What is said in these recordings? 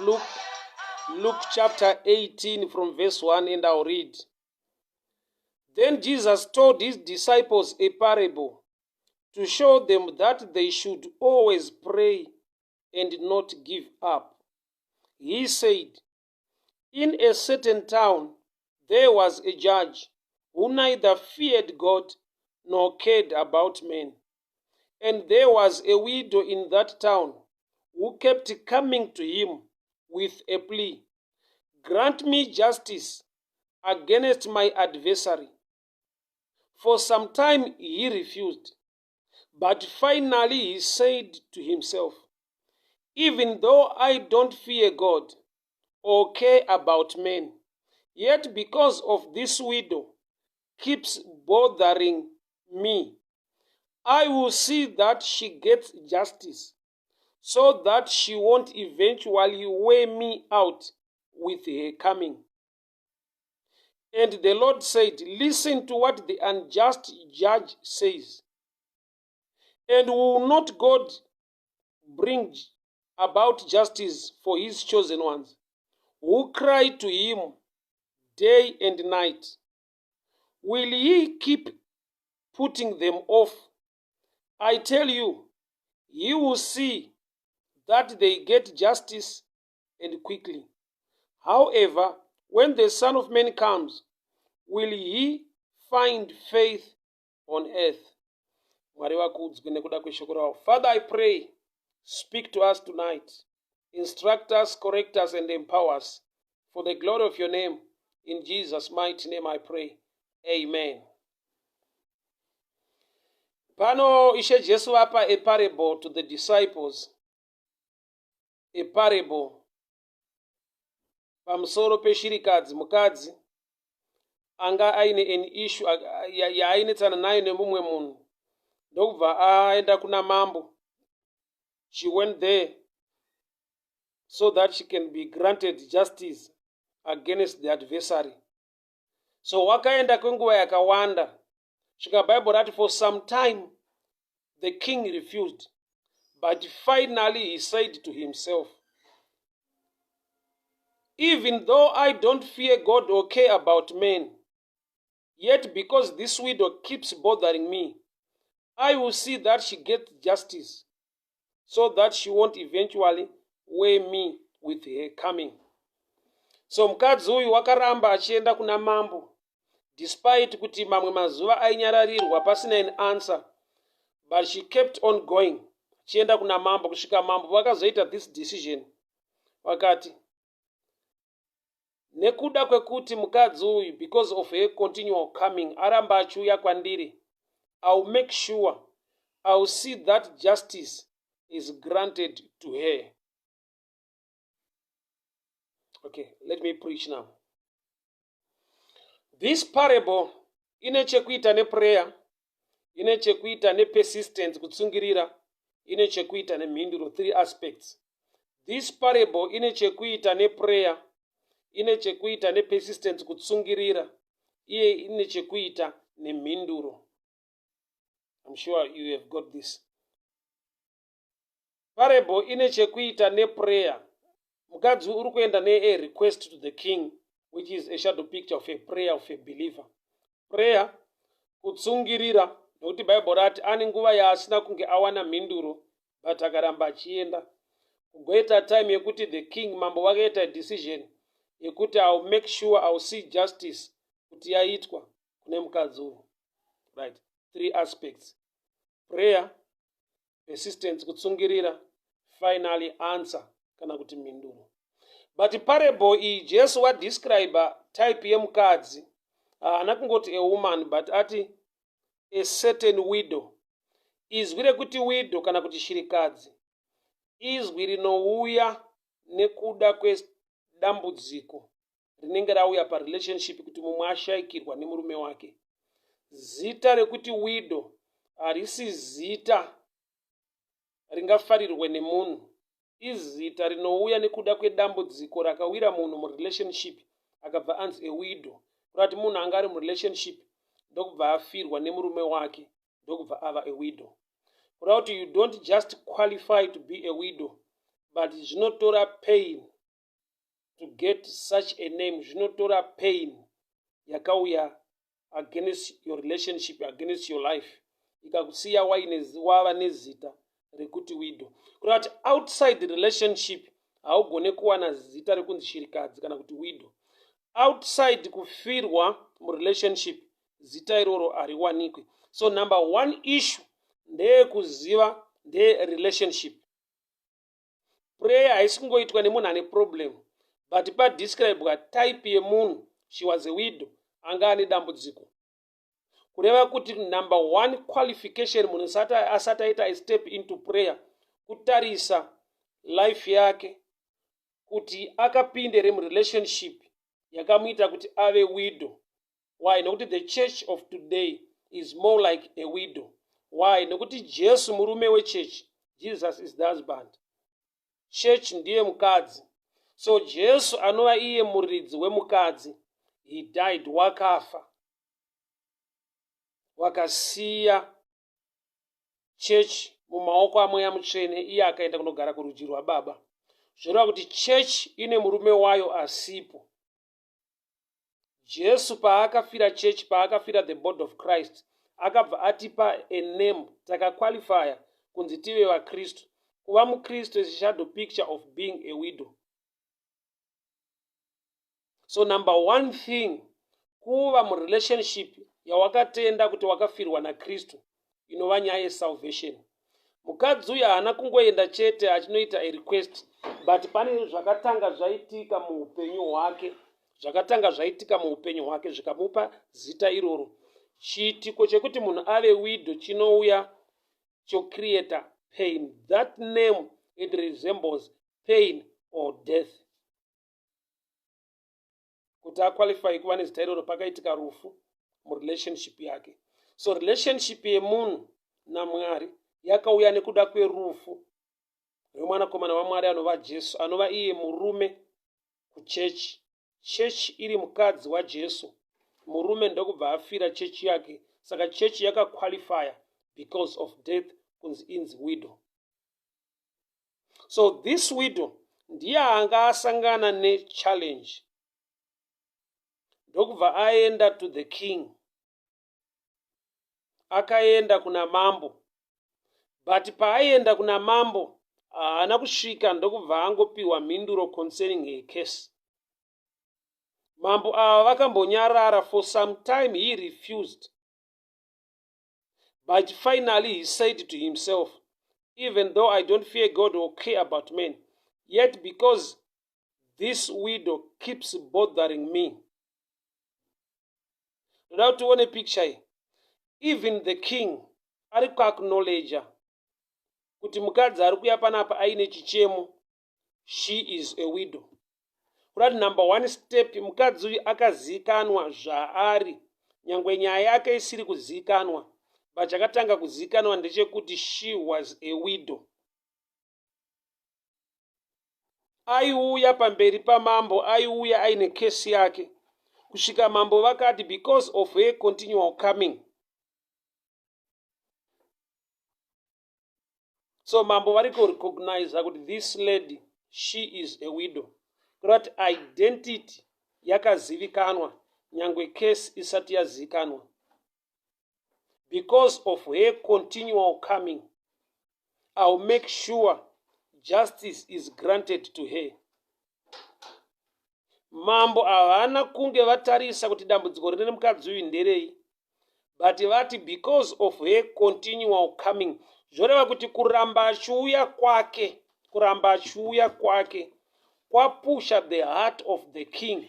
of Luke, Luke chapter 18 from verse 1, and I'll read. Then Jesus told his disciples a parable to show them that they should always pray and not give up. He said, in a certain town there was a judge who neither feared God nor cared about men. And there was a widow in that town who kept coming to him with a plea, grant me justice against my adversary. For some time he refused, but finally he said to himself, even though I don't fear God or care about men, yet because of this widow keeps bothering me, I will see that she gets justice, so that she won't eventually wear me out with her coming. And the Lord said, listen to what the unjust judge says. And will not God bring about justice for his chosen ones, who cry to him day and night? Will he keep putting them off? I tell you, he will see that they get justice, and quickly. However, when the Son of Man comes, will he find faith on earth? Father, I pray, speak to us tonight. Instruct us, correct us, and empower us. For the glory of your name, in Jesus' mighty name I pray. Amen. Pano Ishe Jesu apa a parable to the disciples. A parable. Pamusoro peshirikadzi mukadzi anga aine an issue yainetsana nayo nemumwe munhu ndokubva aenda kuna mambo. She went there so that she can be granted justice against the adversary. So wakaenda kwenguva yakawanda. Shika Bible that for some time the king refused, but finally he said to himself, even though I don't fear God or care about men, yet because this widow keeps bothering me, I will see that she gets justice, so that she won't eventually weigh me with her coming. So mukadzi uyu wakaramba achienda kuna mambo, despite kuti mamwe mazuva ainyararirwa pasina an answer, but she kept on going. Achienda kuna mambo, kusvika mambo vakazoita this decision. Vakati, nekuda kwekuti mukadzi uyu, because of her continual coming, aramba achiuya kwandiri, I'll make sure, I'll see that justice is granted to her. Okay, let me preach now. This parable ine chekuita ne prayer, ine chekuita ne persistence, kustungirira, ine chekuita ne nemhinduro, 3 aspects. This parable ine chekuita ne prayer, ine chekuita ne persistence, kustungirira, iye ine chekuita ne nemhinduro. I'm sure you have got this. Parable ine chekuita ne prayer. Mukadzi uri kuenda ne a request to the king, which is a shadow picture of a prayer of a believer. Prayer, kutsungirira, nokuti Bible rati ane nguva yaasina kunge awana mhinduro, but akaramba achienda. Kugoita time yekuti the king, mambo wakaita decision yekuti I'll make sure I'll see justice kuti yaitwa kune mukadzi uyu. Right, 3 aspects. Prayer, persistence, kutsungirira, finally answer, kana kuti mhinduro. But parable iyi Jesu wadescribe type yemukadzi, haana kungoti a woman, but ati a certain widow. Izwi rekuti widow kana kuti shirikadzi izwi rinouya nekuda kwedambudziko rinenge rauya parelationship, kuti mumwe ashayikirwa nemurume wake. Zita rekuti widow harisi zita ringafarirwe nemunhu, izita rinouya nekuda kwedambudziko rakawira munhu murelationship akabva anzi a widow. Kurati munhu anga ari murelationship ndokubva afirwa nemurume wake ndokubva ava a widow. Kurati you don't just qualify to be a widow, but zvinotora pain to get such a name zvinotora pain yakauya against your relationship, against your life, ikakusiya wava nezita rekuti widow. Kuti outside the relationship haugone kuwana zita rekunzi shirikadzi kana kuti widow. Outside kufirwa murelationship zita iroro hariwanikwe. So number one issue ndeyekuziva relationship. Prayer haisi kungoitwa nemunhu ane problem, but padescribwa type yemunhu, she was a widow, anga ane dambudziko. Kureva kuti number one qualification munhu asati aita a step into prayer, kutarisa life yake kuti akapinde relationship yakamuita kuti ave widow. Why? Nokuti the church of today is more like a widow. Why? Nokuti Jesu murume wechurch, Jesus is the husband. Church ndiye mukadzi. So Jesu anova iye muridzi wemukadzi. He died, wakafa. Wakasiya church mumaoko amweya mutsvene, iye akaenda kunogara kurudyi rwaBaba. Zvoreva kuti church ine murume wayo asipo. Jesu paakafira church, paakafira the body of Christ, akabva atipa a name takaqualifya kunzi tive vaKristu. Kuva muKristu is a shadow picture of being a widow. So number one thing, kuva murelationship yawakatenda kuti wakafirwa naKristu inova nyaya yesalvation. Mukadzi uyu haana kungoenda chete achinoita a request, but pane zvakatanga zvaitika muupenyu hwake, zvikamupa zita iroro. Chiitiko chekuti munhu ave widow chinouya chocreata pain. That name, it resembles pain or death. Kuti aqualify kuva nezita iroro pakaitika rufu murelationship yake. So relationship yemunhu naMwari yakauya nekuda kwerufu rwemwanakomana waMwari anova Jesu, anova iye murume kuchechi. Chechi iri mukadzi waJesu, murume ndokubva afira chechi yake. Saka chechi yakaqualifya because of death kunzi inzi widow. So this widow ndiye anga asangana nechallenge, ndokubva aenda to the king, akaenda kuna mambo. But paaenda kuna mambo haana kusvika ndokubva angopiwa mhinduro concerning her case. Mambo ava vakambonyarara. For some time he refused, but finally he said to himself, even though I don't fear God or care about men, yet because this widow keeps bothering me. Without to one picture, even the king ari kuacknowledge kuti mukadzi ari kuya panapa aine chichemo, she is a widow. Kurati number one step, mukadzi uyu akazikanwa zvaari, nyangwe nyaya yake isiri kuzikanwa, but chakatanga kuzikanwa ndechekuti she was a widow. Aiuya pamberi pamambo, aiuya aine kesi yake, kusvika mambo vakati because of her continual coming. So mambo vari kurecognize kuti this lady, she is a widow. Kurati identity yakazivikanwa nyangwe case isati yazikanwa. Because of her continual coming, I'll make sure justice is granted to her. Mambo havana kunge vatarisa kuti dambudziko rine mukadzi uyu nderei, but vati because of her continual coming. Zvoreva kuti kuramba achiuya kwake kwapusha the heart of the king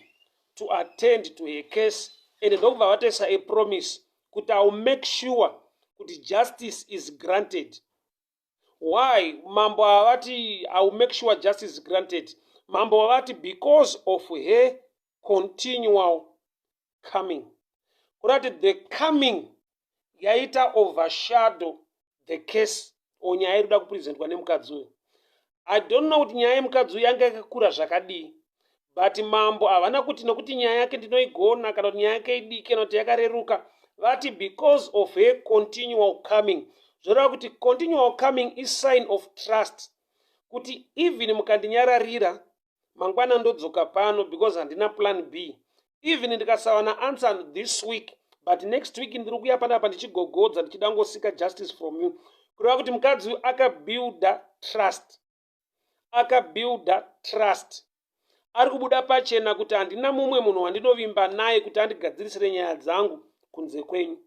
to attend to her case, and ndokubva vatesa a promise kuti I'll make sure kuti justice is granted. Why? Mambo avati I'll make sure justice is granted. Mambo avati because of her continual coming. Kurati the coming yaita overshadow the case o nyaya iri kuda kupresentwa nemukadzi uyu. I don't know kuti nyaya yemukadzi uyu yanga yakakura zvakadii, but mambo havana kuti nokuti nyaya yake ndinoigona kana kuti nyaya yake idiki kana kuti yakareruka. Vati because of her continual coming. Zvoreva kuti continual coming is sign of trust. Kuti even mukandinyararira, mangwana ndodzoka pano because handina plan B. Even ndikasawana answer this week, but next week ndiri kuya panapa ndichigogodza ndichida ngosika justice from you. Kureva kuti mukadzi uyu akabuilda trust. Ari kubuda pachena kuti handina mumwe munhu wandinovimba naye kuti andigadzirisire nyaya dzangu kunze kwenyu.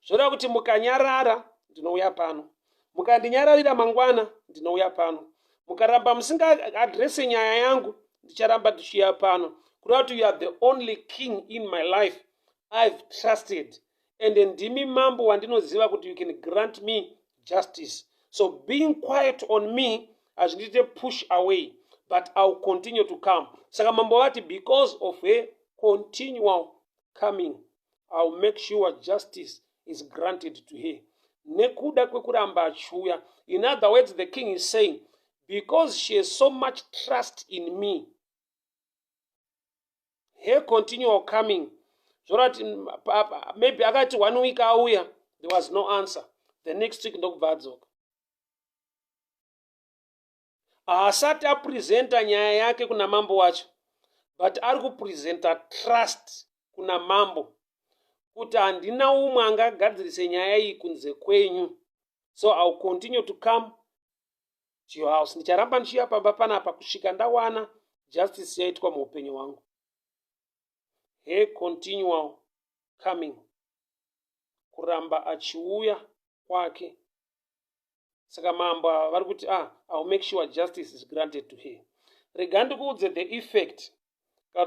Zvoreva kuti mukanyarara ndinouya pano, mukandinyararira mangwana ndinouya pano, mukaramba musinga adrese nyaya yangu ndicharamba ndichiuya pano. Kureva kuti you are the only king in my life I've trusted, and ndimi mambo wandinoziva kuti you can grant me justice. So being quiet on me hazvindite push away, but I'll continue to come. Saka mambo vati because of a continual coming, I'll make sure justice is granted to her. Nekuda kwekuramba achiuya. In other words, the king is saying, because she has so much trust in me, her continual coming, so that maybe akati 1 week auya, there was no answer. The next week ndokubvadzoka. Haasati apresenta nyaya yake kuna mambo wacho, but ari kupresenta trust kuna mambo kuti handina umwe angagadzirise nyaya iyi kunze kwenyu. So I'll continue to come to your house. Ndicharamba ndichiuya pamba panapa kusvika ndawana justice yaitwa muupenyu hwangu. Her continual coming, kuramba achiuya kwake. Saka mambo vari kuti I'll make sure justice is granted to her. Rega ndikuudze the effect,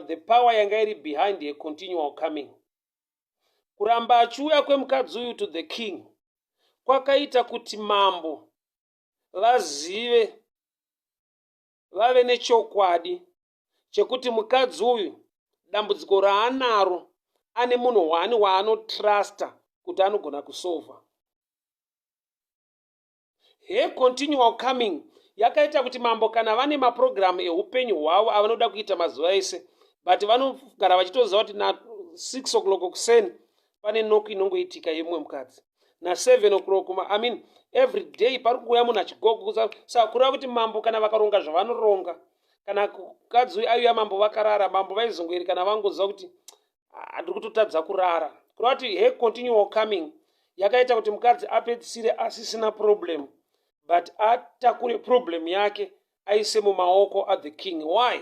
the power yanga iri behind a continual coming. Kuramba achiuya kwemukadzi uyu to the king kwakaita kuti mambo vazive, vave nechokwadi chekuti mukadzi uyu dambudziko raanaro ane munhu waanotrusta kuti anogona kusolva. Her continual coming yakaita kuti mambo kana vane mapurogiramu eupenyu hwavo avanoda kuita mazuva ese, but vanogara vachitoziva kuti na 6 o'clock kuseni pane noku inongoitika yemumwe mukadzi, na 7 o'clock every day pari kuuya munhu achigogo. Saka kureva kuti mambo kana vakaronga zvavanoronga, kana mukadzi uyu aiuya mambo vakarara, mambo vaizongoeri kana vangoziva kuti handiri kutotadza kurara. Kureva kuti her continual coming yakaita kuti mukadzi apedzisire asisina problem, but atakure problem yake aise mumaoko a the king. Why?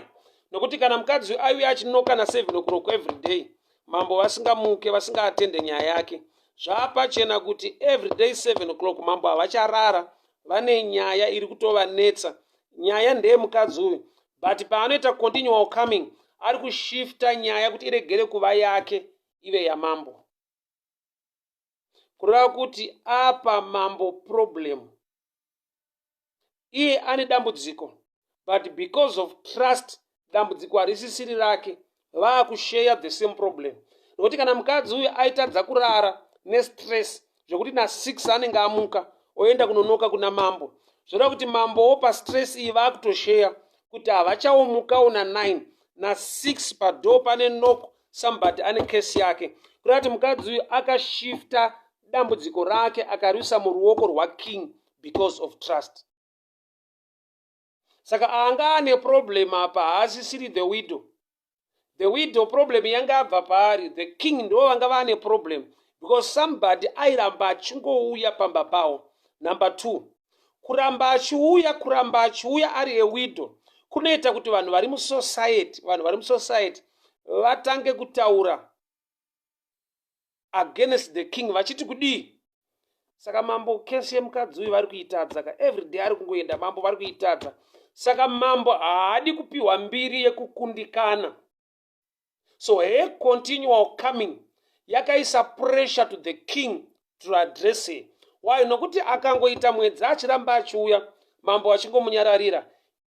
Nokuti kana mukadzi uyu aiuya achinoka na 7 o'clock every day, mambo vasingamuke vasingaatende nyaya yake, zvapachena kuti every day 7 o'clock mambo havacharara, vane nyaya iri kutovanetsa. Nyaya ndeye mukadzi uyu, but paanoita continual coming ari kushifta nyaya kuti iregere kuva yake ive yamambo. Kureva kuti apa mambo problem, iye ane dambudziko, but because of trust dambudziko harisisiri rake, vaakushare the same problem. Nokuti kana mukadzi uyu aitadza kurara nestress zvokuti na 6 anenge amuka oenda kunonoka kuna mambo, zvoreva kuti mambowo pastress iyi vaakutoshare kuti havachaomukawo na 9 na 6 padoo pane knock, somebody ane kesi yake. Kureva kuti mukadzi uyu akashifta dambudziko rake akarisa muruoko rwaking because of trust. Saka anga ane problem apa haasisiri the widow. The widow problem yanga abva paari, the king ndo vanga vane problem because somebody airamba achingouya pamba pavo. Number 2, kuramba achiuya ari a widow kunoita kuti vanhu vari musociety vatange kutaura against the king vachiti kudii. Saka mambo kesi yemukadzi uyu vari kuitadza ka everyday ari kungoenda, mambo vari kuitadza. Saka mambo haadi kupiwa mbiri yekukundikana. So her continual coming yakaisa pressure to the king to address her. Why? Nokuti akangoita mwedzi achiramba achiuya, mambo achingomunyararira,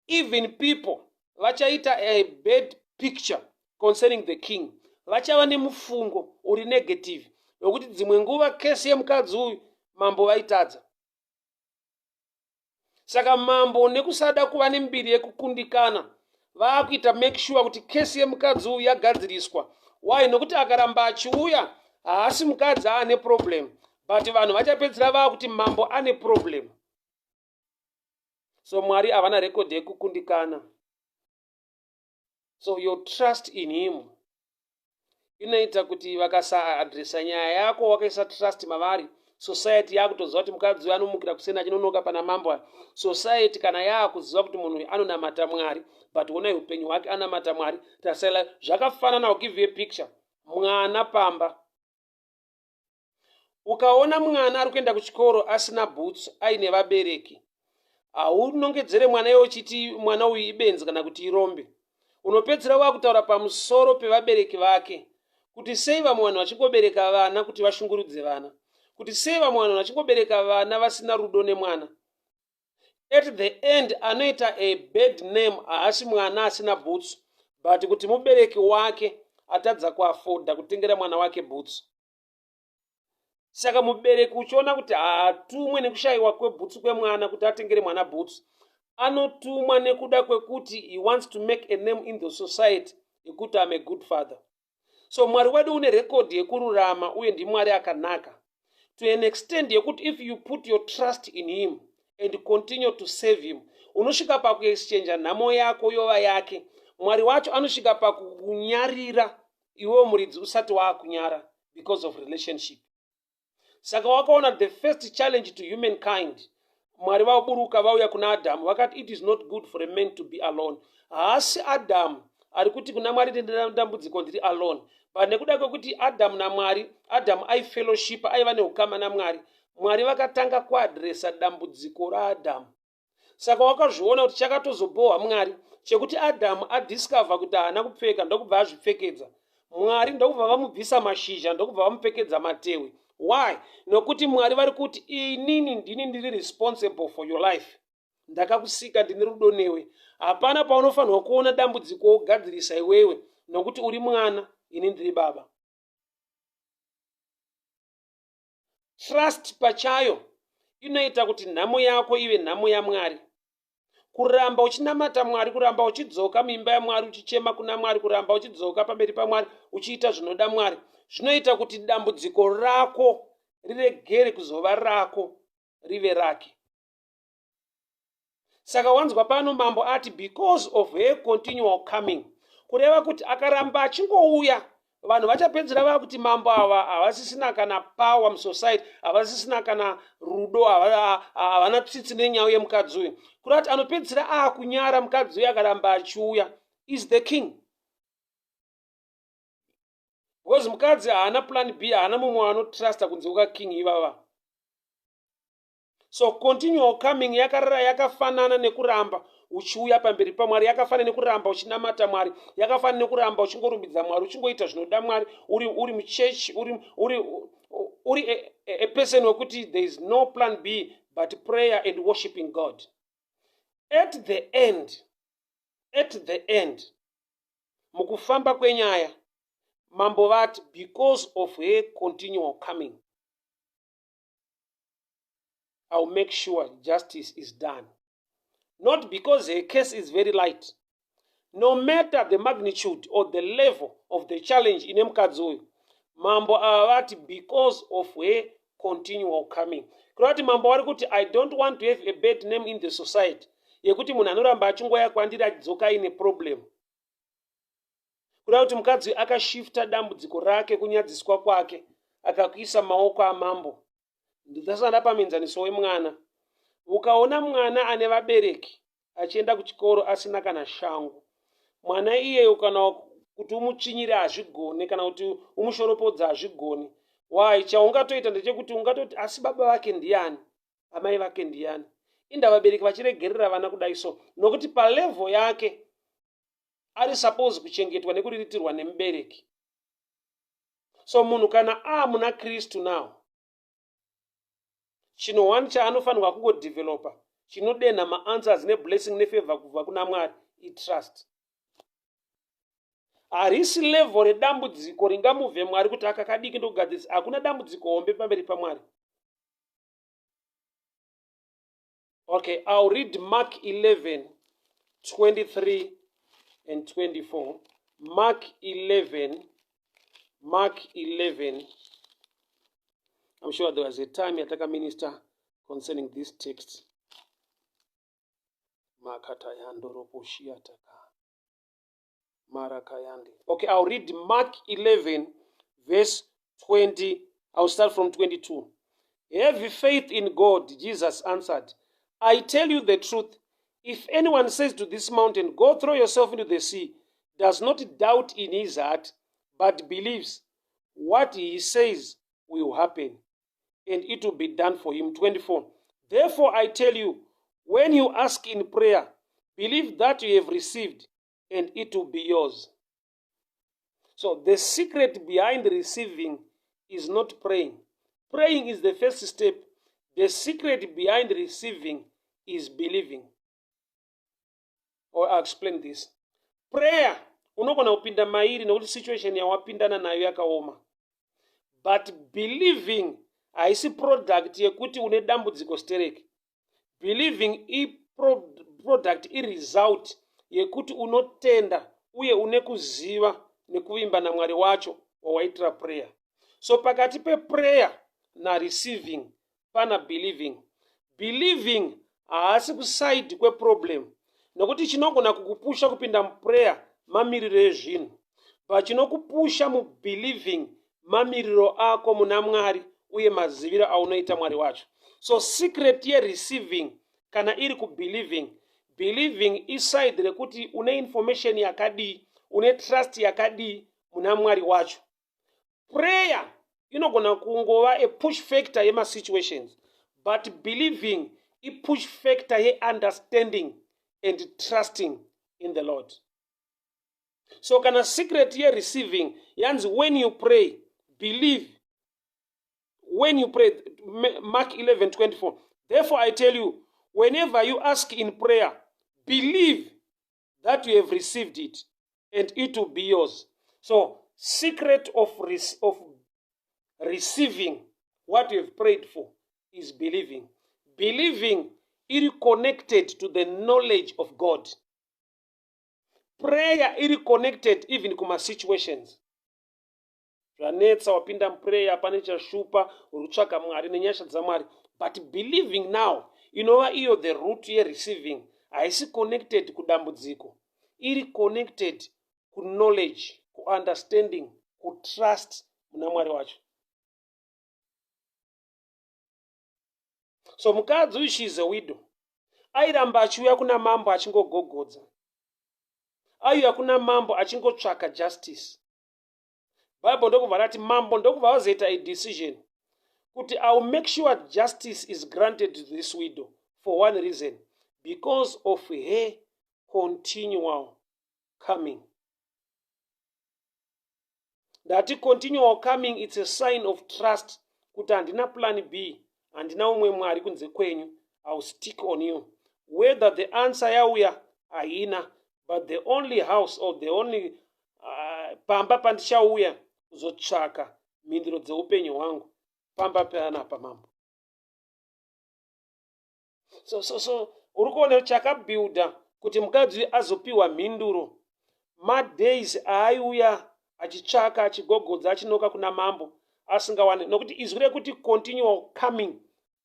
even people vachaita a bad picture concerning the king, vachava nemufungo uri negative nokuti dzimwe nguva kesi yemukadzi uyu mambo vaitadza. Saka mambo nekusada kuva nembiri yekukundikana vaakuita make sure kuti kesi yemukadzi uyu yagadziriswa. Why? Nokuti akaramba achiuya haasi mukadzi aane problem, but vanhu vachapedzira vaakuti mambo ane problem. So Mwari havana record yekukundikana. So your trust in him inoita kuti vakasaadresa nyaya yako wakaisa trust mavari, society yakutoziva kuti mukadzi uyu anomukira kusena achinonoka pana mambo aya. Society kana yakuziva kuti munhu uyu anonamata Mwari, but onai upenyu hwake anamata Mwari, tasela zvakafanana. I'll give you a picture. Mwana pamba, ukaona mwana ari kuenda kuchikoro asina boots aine vabereki, haunongedzere mwana iye uchiti mwana uyu ibenzi kana kuti irombe. Unopedzera wakutaura pamusoro pevabereki vake, kuti sei vamwe vanhu vachingobereka vana kuti vashungurudze vana, kuti sei vamwe vanhu vachingobereka vana vasina rudo nemwana. At the end anoita a bad name haasi mwana asina boots, but kuti mubereki wake atadza kuafoda kutengera mwana wake boots. Saka mubereki uchiona kuti haatumwe nekushayiwa kwebhutsu kwemwana kuti atengere mwana bhutsu, anotumwa nekuda kwekuti he wants to make a name in the society yekuti I'm a good father. So Mwari wedu une rekodhi yekururama uye ndiMwari akanaka, to an extent yekuti if you put your trust in him and continue to save him, unosvika pakuexchange nhamo yako yova yake. Mwari wacho anosvika pakukunyarira iwe muridzi usati waakunyara because of relationship. Saka wakaona the first challenge to humankind, Mwari vaburuka vauya kuna Adamu vakati it is not good for a man to be alone. Haasi Adamu ari kuti kuna Mwari ndambudziko ndiri alone, but nekuda kwekuti Adamu naMwari, Adamu aifellowship, aiva neukama naMwari, Mwari vakatanga kuadresa dambudziko raAdamu. Saka wakazviona kuti chakatozobohwa Mwari chekuti Adamu adiscover kuti haana kupfeka, ndokubva azvipfekedza. Mwari ndokubva vamubvisa mashizha, ndokubva vamupfekedza matewe. Why? Nokuti Mwari vari kuti inini ndini ndiri responsible for your life. Ndakakusika, ndine rudo newe. Hapana paunofanirwa kuona dambudziko wogadzirisa iwewe, nokuti uri mwana, ini ndiri baba. Trust pachayo inoita kuti nhamo yako ive nhamo yaMwari. Kuramba uchinamata Mwari, kuramba uchidzoka muimba yaMwari uchichema kuna Mwari, kuramba uchidzoka pamberi paMwari uchiita zvinoda Mwari, zvinoita kuti dambudziko rako riregere kuzova rako, rive rake. Saka wanzwa pano mambo ati because of her continual coming, kureva kuti akaramba achingouya, vanhu vachapedzera vava kuti mambo ava havasisina kana power musociety, havasisina kana rudo, havana tsitsi nenyaya yemukadzi uyu. Kureva kuti anopedzera akunyara mukadzi uyu akaramba achiuya is the king. Because mukadzi haana plan B, haana mumwe anotrusta kunze kuka king ivava. So continual coming yakafanana nekuramba uchiuya pamberi paMwari, yakafanana nekuramba uchinamata Mwari, yakafanana nekuramba uchingorumbidza Mwari, uchingoita zvinoda Mwari, uri muchechi, uri a person wekuti there is no plan B but prayer and worshiping God. At the end, mukufamba kwenyaya, mambo vati because of her continual coming, I'll make sure justice is done. Not because her case is very light. No matter the magnitude or the level of the challenge in mukadzi uyu, mambo avati because of her continual coming. Kurati mambo vari kuti I don't want to have a bad name in the society, yekuti munhu anoramba achingoya kwandiri achidzoka aine problem. Kurati kuti mukadzi akashifta dambudziko rake kunyadziswa kwake, akakuisa maoko amambo. Ndasanda pamenzaniso wemwana. Ukaona mwana ane vabereki achienda kuchikoro asina kana shangu, mwana iyeyo kana kuti umuchinyire hazvigoni, kana kuti umushoropodza hazvigoni. Why? Chaungatoita ndechekuti ungatoti asi baba vake ndiani, amai vake ndiani. Inda vabereki vachiregerera vana kudai so, nokuti palevel yake ari suppose kuchengetwa nekuriritirwa nemubereki. So munhu kana muna Kristu now, chino one chaanofanirwa kungodevelopa, chinodenha maanswers neblessing nefavor kubva kuna Mwari, itrust. Harisi level redambudziko ringamuvhe Mwari kuti akakadiki ndokugadzirisa. Hakuna dambudziko hombe pamberi paMwari. Okay, I'll read Mark 11:23 and 24. Mark 11. I'm sure there was a time Yataka minister concerning this text. Mark Marakayande. Okay, I'll read Mark 11, verse 20. I'll start from 22. Have faith in God, Jesus answered. I tell you the truth. If anyone says to this mountain, go throw yourself into the sea, does not doubt in his heart, but believes what he says will happen, and it will be done for him. 24. Therefore I tell you, when you ask in prayer, believe that you have received, and it will be yours. So the secret behind receiving is not praying. Praying is the first step. The secret behind receiving is believing. Or I'll explain this. Prayer, unogona kupinda mairi nekuti situation yawapindana nayo yakaoma. But believing haisi product yekuti une dambudziko stereki. Believing product result yekuti unotenda uye une kuziva nekuvimba naMwari wacho wawaitira prayer. So pakati pe prayer na receiving pana believing. Believing haasi kuside kwe problem. Nokuti chinogona kukupusha kupinda muprayer mamiriro ezvinhu. But chinokupusha mubelieving mamiriro ako muna Mwari uye maziviro aunoita Mwari wacho. So secret ye receiving kana iri kubelieving. Believing iside rekuti une information yakadi, une trust yakadi muna Mwari wacho. Prayer inogona kungova a push factor yema situations, but believing a push factor ye understanding and trusting in the Lord. So kana secret ye receiving yanzi when you pray, believe. When you pray, Mark 11:24. Therefore I tell you, whenever you ask in prayer, believe that you have received it, and it will be yours. So, secret of receiving what you have prayed for is believing. Believing is connected to the knowledge of God. Prayer is connected even to my situations. Zvanetsa wapinda prayer pane chashupa urutsvaka Mwari nenyasha dzaMwari. But believing now, inova iyo the root ye receiving, haisi connected kudambudziko. Iri connected ku knowledge, ku understanding, ku trust muna Mwari wacho. So mukadzi uyu, she is a widow. Airamba achiuya kuna mambo achingogogodza. Aiuya kuna mambo achingotsvaka justice. Bible ndokubva rati mambo ndokubva vazoita a decision kuti I will make sure justice is granted to this widow for one reason, because of her continual coming. That continual coming, it's a sign of trust kuti handina plan B, handina umwe Mwari kunze kwenyu, I will stick on you. Whether the answer yauya haina, but the only house or the only pamba pandichauya kuzotsvaka mhinduro dzeupenyu hwangu pamba panapa mambo. So uri kuona chakabuilda kuti mukadzi azopiwa mhinduro. Madays aaiuya achitsvaka achigogodza achinoka kuna mambo asingawani, nokuti izwi rekuti continual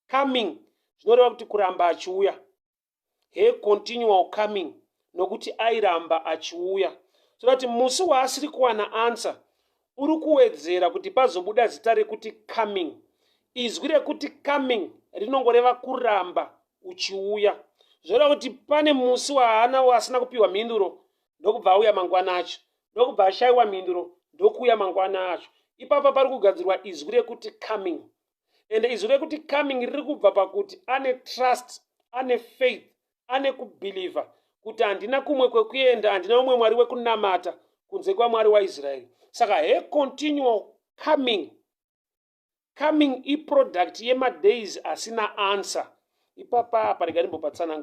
coming zvinoreva kuti kuramba achiuya. He continual coming nokuti airamba achiuya. So that musi waasiri kuwana answer uri kuwedzera kuti pazobuda zita rekuti coming. Izwi rekuti coming rinongoreva kuramba uchiuya. Zvoreva kuti pane musi waana wasina kupiwa mhinduro ndokubva auya mangwana acho, ndokubva ashayiwa mhinduro ndokuuya mangwana acho. Ipapa pari kugadzirwa izwi rekuti coming. And izwi rekuti coming riri kubva pakuti ane trust, ane faith, ane kubhilivha kuti handina kumwe kwekuenda, handina umwe Mwari wekunamata kunze kwaMwari waIsraeri. Saka he continual coming i-product yemadays asina answer. Ipapa parigarimbopatsana.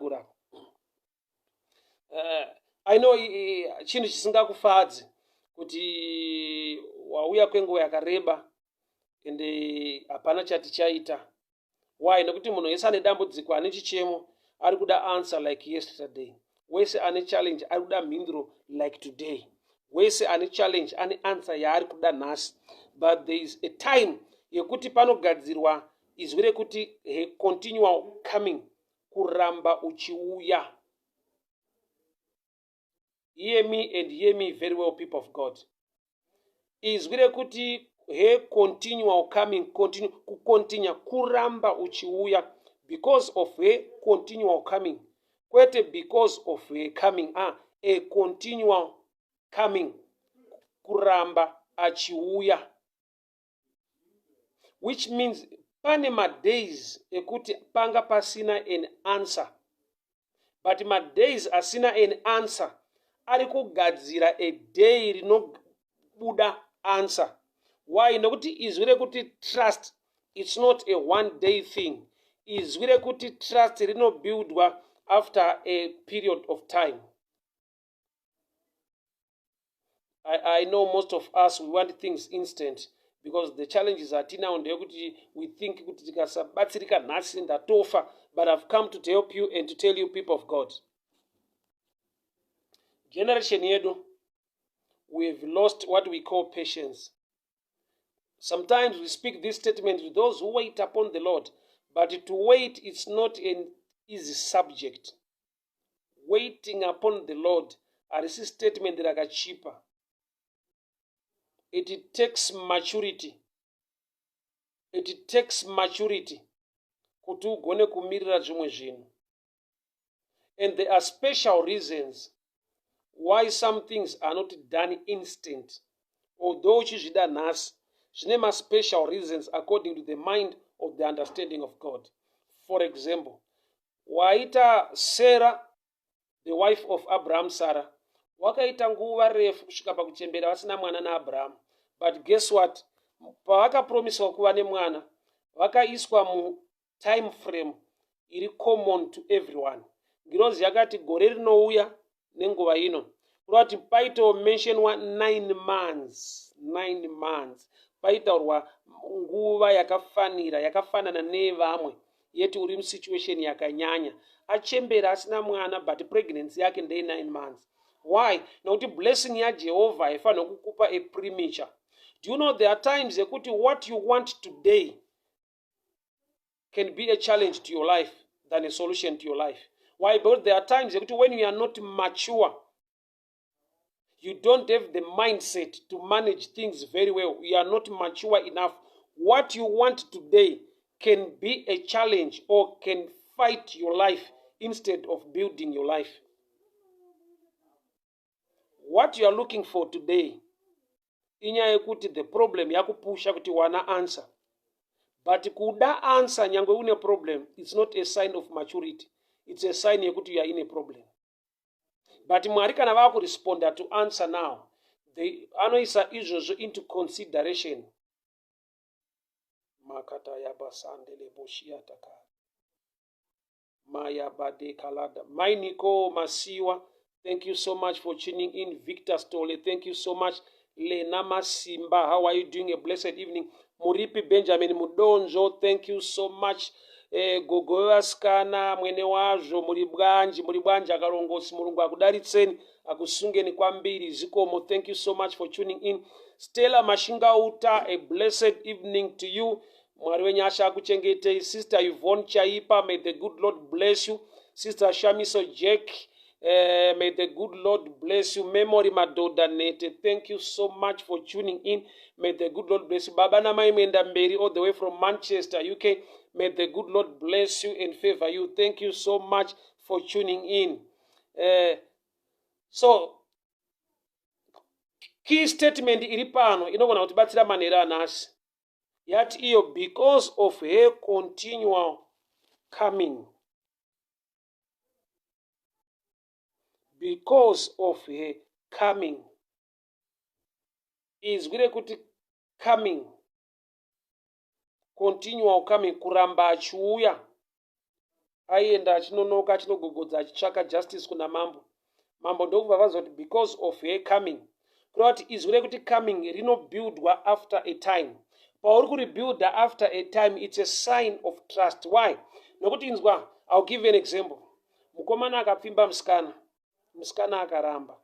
I know chinhu chisingakufadzi kuti wauya kwenguva yakareba ende hapana chati chaita. Why? Nokuti munhu wese ane dambudziko, ane chichemo, ari kuda answer like yesterday. Wese ane challenge ari kuda mhinduro like today. Wese ane challenge ane answer yaari kuda nhasi. But there is a time yekuti panogadzirwa izwi rekuti he continual coming, kuramba uchiuya. Hear me and hear me very well, people of God. Izwire kuti he continual coming, continue kuramba uchiuya because of he continual coming. Kwete because of he coming, a continual coming, kuramba achiuya. Which means panema days ekuti panga pasina an answer. But my days asina an answer. Ari kugadzira a day rino buda answer. Why? Nokuti izwire kuti trust, it's not a one day thing. Izwire kuti trust rino buildwa after a period of time. I know most of us, we want things instant. Because the challenges are tina on we think but I've come to help you and to tell you, people of God. Generation yedu, we've lost what we call patience. Sometimes we speak this statement to those who wait upon the Lord, but to wait is not an easy subject. Waiting upon the Lord, this statement that are cheaper. It takes maturity. It takes maturity. And there are special reasons why some things are not done instant. Although there are special reasons according to the mind of the understanding of God. For example, waita Sarah, the wife of Abraham, Sarah, wakaita nguva refu kusvika pakuchembera vasina mwana naAbraham. But guess what? Pavakapromiswa kuva nemwana, vakaiswa mu time frame iri common to everyone. Girozi yakati gore rinouya nenguva ino. Kurati paito mentionwa 9 months. 9 months. Paitaurwa nguva yakafanana nevamwe. Yeti uri musituation yakanyanya. Achembera asina mwana, but pregnancy yake ndei 9 months. Why? Nokuti blessing ya Jehovah ifana kukupa a premature. Do you know there are times what you want today can be a challenge to your life than a solution to your life. Why? Because there are times when you are not mature, you don't have the mindset to manage things very well. You are not mature enough. What you want today can be a challenge or can fight your life instead of building your life. What you are looking for today, the problem yakupusha kuti wana answer. But kuda answer nyangwe une problem, it's not a sign of maturity. It's a sign yekuti you are in a problem. But mwari kana vaku respond to answer now, they anoisa izvozvo into consideration. Makata yabasandele boshiataka. Maya bade kalada. Mainiko Masiwa, thank you so much for tuning in. Victor Stole, thank you so much. Lenama Simba, how are you doing? A blessed evening. Muripi Benjamin Mudonjo, thank you so much. Gogoa Skana, mwene wazo, muribwanji akarongosi, murungu akudaritseni, akusungeni kwambiri, zikomo, thank you so much for tuning in. Stella Mashinga Uta, a blessed evening to you. Mwari asha akuchengete. Sister Yvonne Chaipa, may the good Lord bless you. Sister Shamiso Jack, may the good Lord bless you. Memory Madoda Nete, thank you so much for tuning in. May the good Lord bless you. Baba Namai Mendamberi, all the way from Manchester, UK. May the good Lord bless you and favor you. Thank you so much for tuning in. So, key statement iripano inogona kutibatsira manera nasi. Yet iyo because of her continual coming. Because of her coming. Is gure kuti coming. Continual coming. Kuramba achiuya. Aienda achinonoka achinogogodza achitsvaka justice kuna mambo. Mambo ndokubva because of her coming. Kurati is gure kuti coming rinobuildwa after a time. Pauri kuribuilda after a time, it's a sign of trust. Why? Nokuti inzwa, I'll give you an example. Mukomana akapfimba musikana. Musikana akaramba.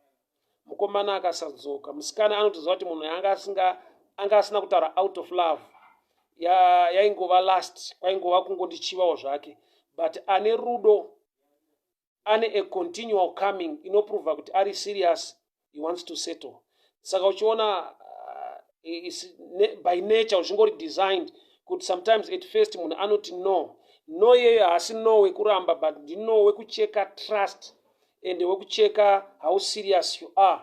Mukomana akasadzoka. Musikana anotiziva kuti munhu anga asina kutaura out of love. Yaingova last. Kwaingova kungondichivawo zvake. But ane rudo ane a continual coming inoprova kuti ari serious, he wants to settle. Saka uchiona by nature uchingori designed kuti sometimes at first munhu anoti no yeyo haasi no wekuramba, but ndino wekucheka trust and wekucheka how serious you are.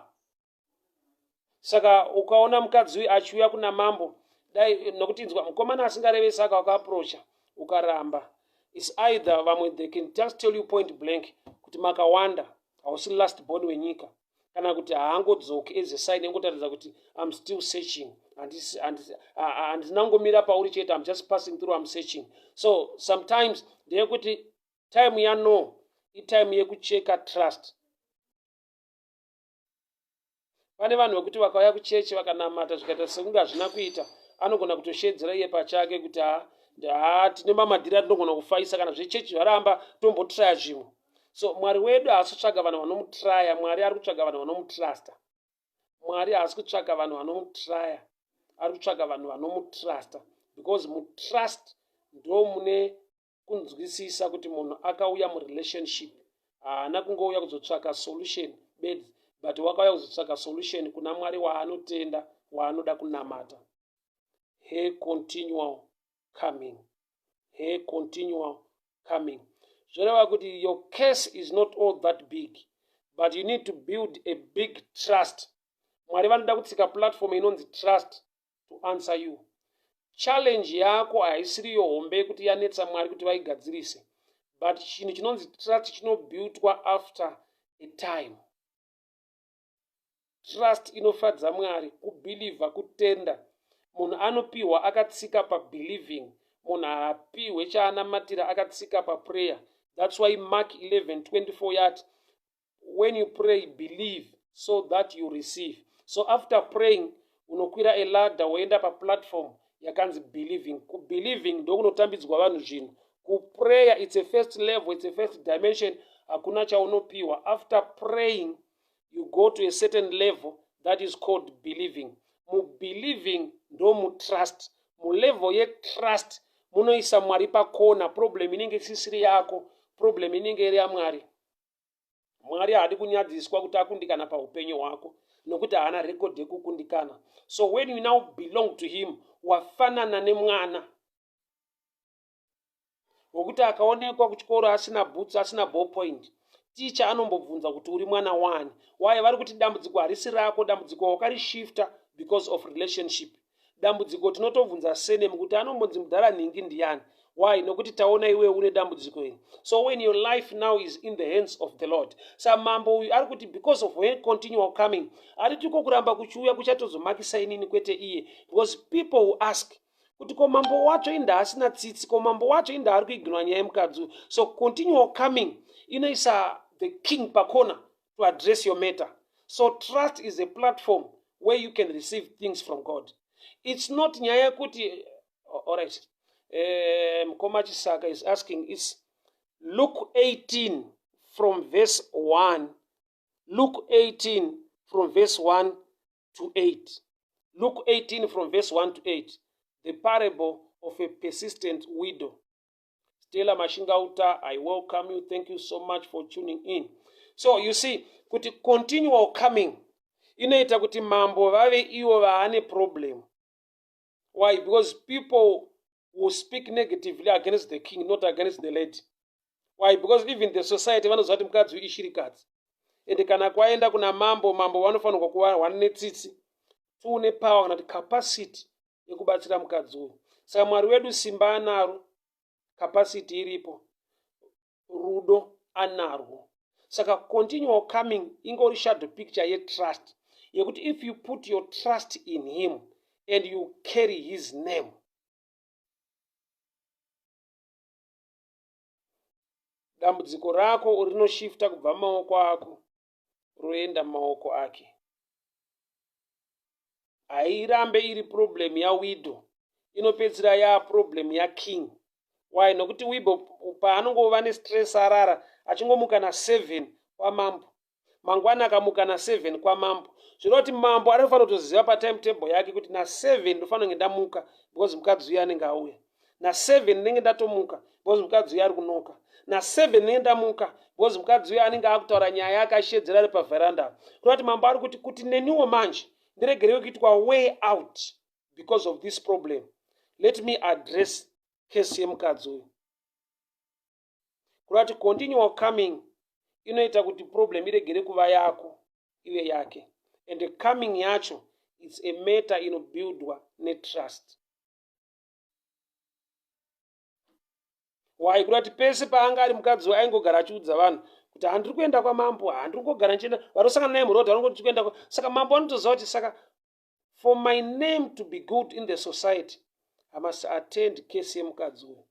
Saka ukaona mukadzi uyu achiuya kuna mambo dai nokuti inzwa mukomana asingarevi, saka wakaapproacha ukaramba, is either vamwe they can just tell you point blank kuti makawanda hausi last born wenyika, kana kuti haangodzoki as a sign engotaridza kuti I'm still searching, handinangomira pauri chete, I'm just passing through, I'm searching. So sometimes ndeyekuti time yano itime yekucheka trust. Pane vanhu vekuti vakauya kuchechi vakanamata zvikaita sekunge hazvina kuita, anogona kutoshedzera iye pachake kuti tine mamadhiri tinogona kufaisa, kana zvechechi zvaramba tombotraya zvimwe. So Mwari wedu haasi kutsvaga vanhu vanomutraya, Mwari ari kutsvaga vanhu vanomutrusta. Mwari haasi kutsvaga vanhu vanomutraya, ari kutsvaga vanhu vanomutrusta, because mutrust ndo mune kunzwisisa kuti munhu akauya murelationship, haana kungouya kuzotsvaka solution bedzi, but wakauya kuzotsvaka solution kuna Mwari waanotenda, waanoda kunamata. Her continual coming. Her continual coming. Zvoreva kuti your case is not all that big, but you need to build a big trust. Mwari vanoda kutsika platform inonzi trust to answer you. Challenge yako haisiri yohombe kuti yanetsa Mwari kuti vaigadzirise, but chinhu chinonzi trust chinobuildwa after a time. Trust inofadza Mwari, kubhilivha, kutenda. Munhu anopiwa akatsika pabelieving, munhu haapiwe chaanamatira akatsika paprayer. That's why Mark 11:24 yati, when you pray, believe so that you receive. So after praying, unokwira a ladder woenda paplatform yakanzi believing. Kubelieving ndo kunotambidzwa vanhu zvinhu. Kuprayer it's a first level, it's a first dimension, hakuna chaunopiwa. After praying, you go to a certain level that is called believing. Mubelieving ndo mutrust. Mulevel yetrust munoisa Mwari pakona. Problem inenge isisiri yako, problem inenge iri yaMwari. Mwari haadi kunyadziswa kuti akundikana paupenyu hwako, nokuti haana record yekukundikana. So when you now belong to him, wafanana nemwana wokuti akaonekwa kuchikoro asina boots, asina ballpoint, ticha anombobvunza kuti uri mwana wani. Why? Vari kuti dambudziko harisi rako, dambudziko wakarishifta because of relationship. Dambudziko tinotobvunza surname kuti anombonzi mudhara nhingi ndiani. Why? Nokuti taona iwe une dambudziko iri. So when your life now is in the hands of the Lord, samambo uyu ari kuti because of her continual coming, ari tiko kuramba kuchiuya kuchatozomakisa inini kwete iye, because people who ask kuti ko mambo wacho inda asina tsitsi, ko mambo wacho inda ari kuiginwa nyaya yemukadzi. So continual coming inoisa the king pakona to address your matter. So trust is a platform where you can receive things from God. It's not nyaya kuti, all right. Mkoma Chisaka is asking, is Luke 18 from verse 1. Luke 18 from verse 1 to 8. Luke 18 from verse 1 to 8. The parable of a persistent widow. Stella Mashingauta, I welcome you. Thank you so much for tuning in. So you see, kuti continual coming, inoita kuti mambo vave iwo vaane problem. Why? Because people will speak negatively against the king, not against the lady. Why? Because even the society vanozvati mukadzi ishirikadzi. And kana kwaenda kuna mambo vanofanirwa kuva wane tsitsi, tuune power kana capacity yekubatsira mukadzi uyu. Saka Mwari wedu simba anaro, capacity iripo, rudo anarwo. Saka continual coming ingori shadow picture ye trust. Yekuti if you put your trust in him and you carry his name, dambudziko rako rinoshifta kubva maoko ako roenda maoko ake. Hairambe iri problem ya widow, inopedzira ya problem ya king. Why? Nokuti widow paanongova nestress arara, achingomuka na 7 kwa mambo, mangwana akamuka na 7 kwa mambo, zvinoti mambo anofanira kutoziva patimetable yake kuti na 7 ndofanira kunge ndamuka because mukadzi uya anenge auya, na 7 ndenge ndatomuka because mukadzi uya ari kunoka. na7 nendamuka, because mukadzi uyo anenge akutaura nyaya yake ashedzera ari pavheranda. Kuti mambo ari kuti neniwo manje ndiregerewo kuitwa way out because of this problem. Let me address case yemukadzi uyu. Kuti continual coming inoita kuti problem iregere kuva yako iwe yake. And the coming yacho, it's a matter inobuildwa netrust. Why? Kuti pese paanga ari mukadzi uyu aingogara achiudza vanhu kuti handiri kuenda kwamambo, handiri kugara nchienda, varosangana naye murodhi vanongoti kuenda. Saka mambo anotoziva kuti saka for my name to be good in the society, I must attend case yemukadzi uyu.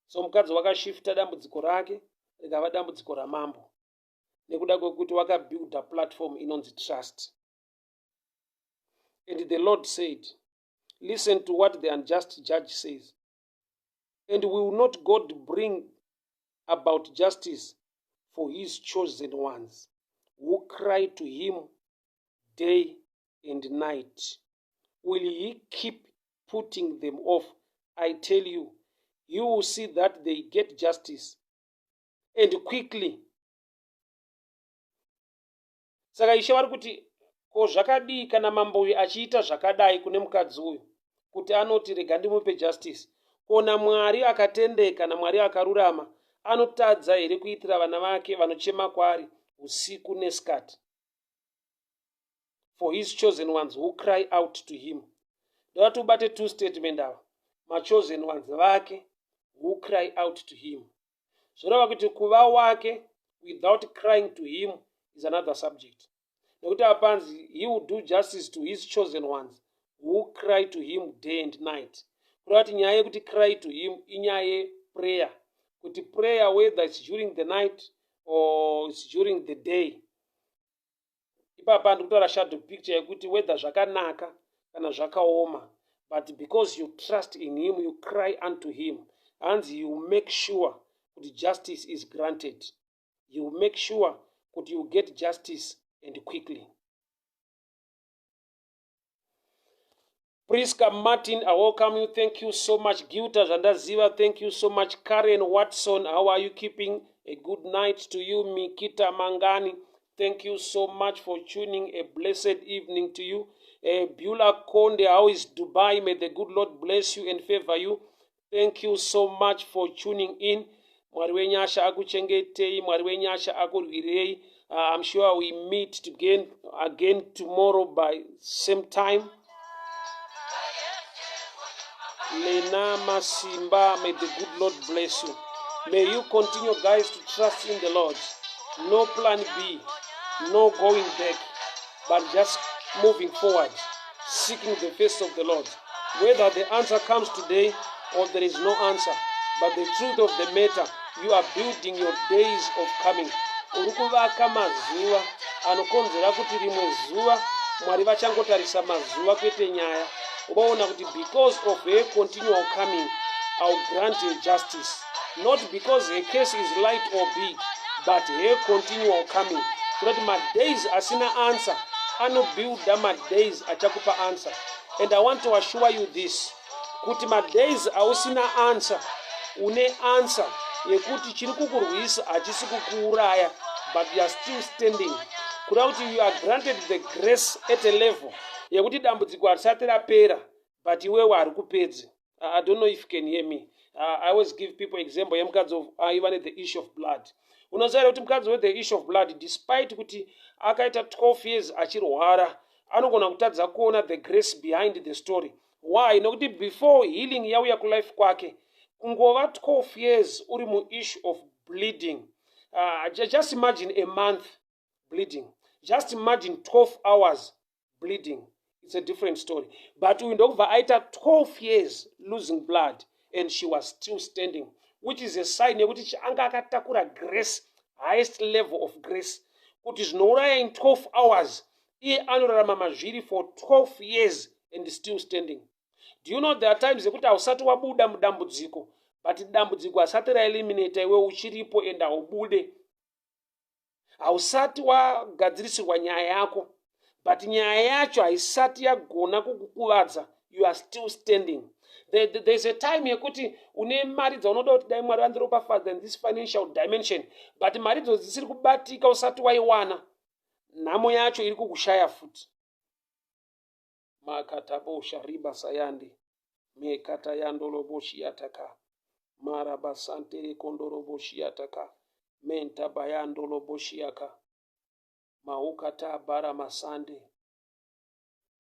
So mukadzi wakashifta dambudziko rake rikava dambudziko ramambo nekuda kwekuti wakabuilda platform inonzi trust. And the Lord said, listen to what the unjust judge says. And will not God bring about justice for his chosen ones, who cry to him day and night? Will he keep putting them off? I tell you, you will see that they get justice, and quickly. Saka ishe vari kuti ko zvakadii kana mambo uyu achiita zvakadai kune mukadzi uyu kuti anoti rega ndimupe justice? Kona Mwari akatendeka naMwari akarurama anotadza here kuitira vana vake vanochema kwaari usiku nesikati? For his chosen ones who cry out to him. Ndoda ubate two statement ava. Machosen ones vake who cry out to him. Zvoreva kuti kuva wake without crying to him is another subject. Nekuti apanzi, he will do justice to his chosen ones who cry to him day and night. Kuti nyaya yekuti cry to him inyaya prayer. Kuti prayer whether it's during the night or it's during the day. Ipapa ndikutora shadow picture yekuti whether zvakanaka kana zvakaoma, but because you trust in him, you cry unto him, and you make sure that justice is granted. You make sure that you get justice and quickly. Priska Martin, I welcome you. Thank you so much. Gilta Zandaziva, thank you so much. Karen Watson, how are you keeping? A good night to you. Mikita Mangani, thank you so much for tuning. A blessed evening to you. Beulah Konde, how is Dubai? May the good Lord bless you and favor you. Thank you so much for tuning in. Mwari wenyasha akuchengetei, Mwari wenyasha akurwirei. I'm sure we meet again tomorrow by same time. Lena Masimba, may the good Lord bless you. May you continue, guys, to trust in the Lord. No plan B, no going back, but just moving forward, seeking the face of the Lord. Whether the answer comes today or there is no answer, but the truth of the matter, you are building your days of coming. Urukuvaka mazuva anokonzera kuti rimwe zuva Mwari vachangotarisa mazuva kwete nyaya. Ubaona kuti because of her continual coming, I'll grant her justice. Not because her case is light or big, but her continual coming. So that my days asina answer, ano build my days achakupa answer. And I want to assure you this, kuti my days ausina answer, une answer, yekuti chiri kukurwisa achisi kukuuraya, but you are still standing. Kuti you are granted the grace at a level, yekuti dambudziko harisati rapera, but iwewe ari kupedze. I don't know if you can hear me. I always give people example yemukadzi of even the issue of blood. Unoziva kuti mukadzi with the issue of blood, despite kuti akaita 12 years achirwara, anogona kutadza kuona the grace behind the story. Why? Nokuti before healing yauya kulife kwake, kungova 12 years uri mu issue of bleeding. Just imagine a month bleeding. Just imagine 12 hours bleeding. It's a different story. But we know aita 12 years losing blood, and she was still standing, which is a sign yekuti anga akatakura grace, highest level of grace. Kuti zvinouraya in 12 hours, iye anorarama mazviri for 12 years and still standing. Do you know there are times yekuti hausati wabuda mudambudziko, but dambudziko hasati raeliminate iwe uchiripo and haubude. Hausati wagadzirisirwa nyaya yako, but nyaya yacho haisati yagona kukukuvadza, you are still standing. There's a time yekuti une mari dzaunoda kuti dai Mwari andiropafadza in this financial dimension, but mari dzo dzisiri kubatika usati waiwana, nhamo yacho iri kukushaya futi. Makatabosha riba sayandi mekata yandoloboshi yataka marabasante kondoroboshi yataka menta bayandoloboshi yaka maukata bara masande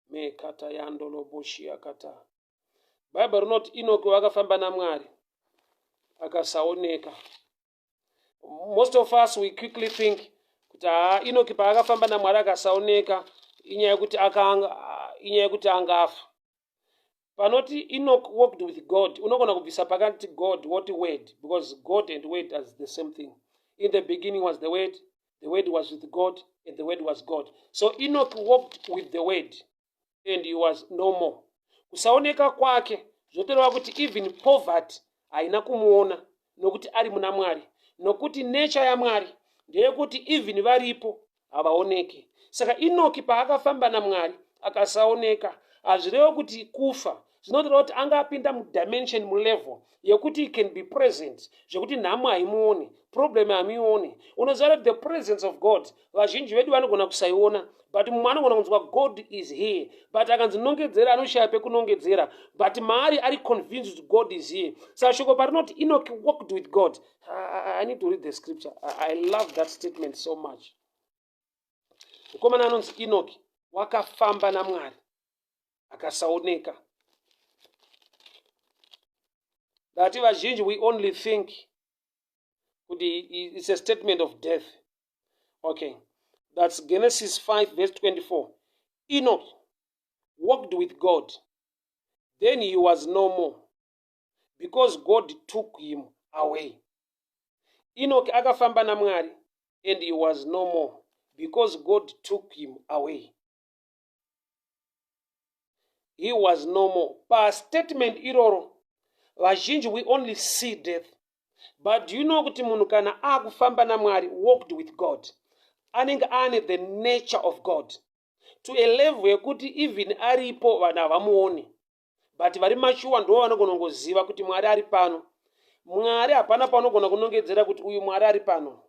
mekata yandoloboshi yakata. Bible rinoti Enoch vakafamba naMwari akasaoneka. Most of us we quickly think kuti Enoch paakafamba naMwari akasaoneka inyaya yekuti angafa. Panoti Enoch walked with God, unogona kubvisa pakati God what word, because God and word are the same thing. In the beginning was the word was with God, and the word was God. So Enoch walked with the word and he was no more. Kusaoneka kwake zvotoreva kuti even poverty haina kumuona nokuti ari muna Mwari, nokuti nature yaMwari ndeyekuti even varipo havaoneki. Saka Enoch paakafamba naMwari akasaoneka, hazvirevo kuti kufa, zvinotoreva kuti anga apinda mudimension mulevel yekuti he can be present, zvekuti nhamo haimuoni, problem hamioni. Unoziva kuti the presence of God vazhinji vedu vanogona kusaiona, but mumwe anogona kunzwa God is here, but akanzinongedzera anoshaya pekunongedzera, but maari ari convinced that God is here. Saka shoko parinoti Enoch walked with God. I need to read the scripture. I love that statement so much. Mukomana anonzi Enoch wakafamba naMwari akasaoneka. That vazhinji we only think it's a statement of death. Okay, that's Genesis 5 verse 24. Enoch walked with God, then he was no more, because God took him away. Enoch akafamba naMwari and he was no more, because God took him away. He was no more. Pa statement iroro, vazhinji we only see death. But do you know kuti munhu kana akufamba naMwari, walked with God, anenge ane the nature of God, to a level yekuti even aripo vanhu havamuoni, but vari mashuwa ndo vanogona kungoziva kuti Mwari ari pano. Mwari hapana paunogona kunongedzera kuti uyu Mwari ari pano,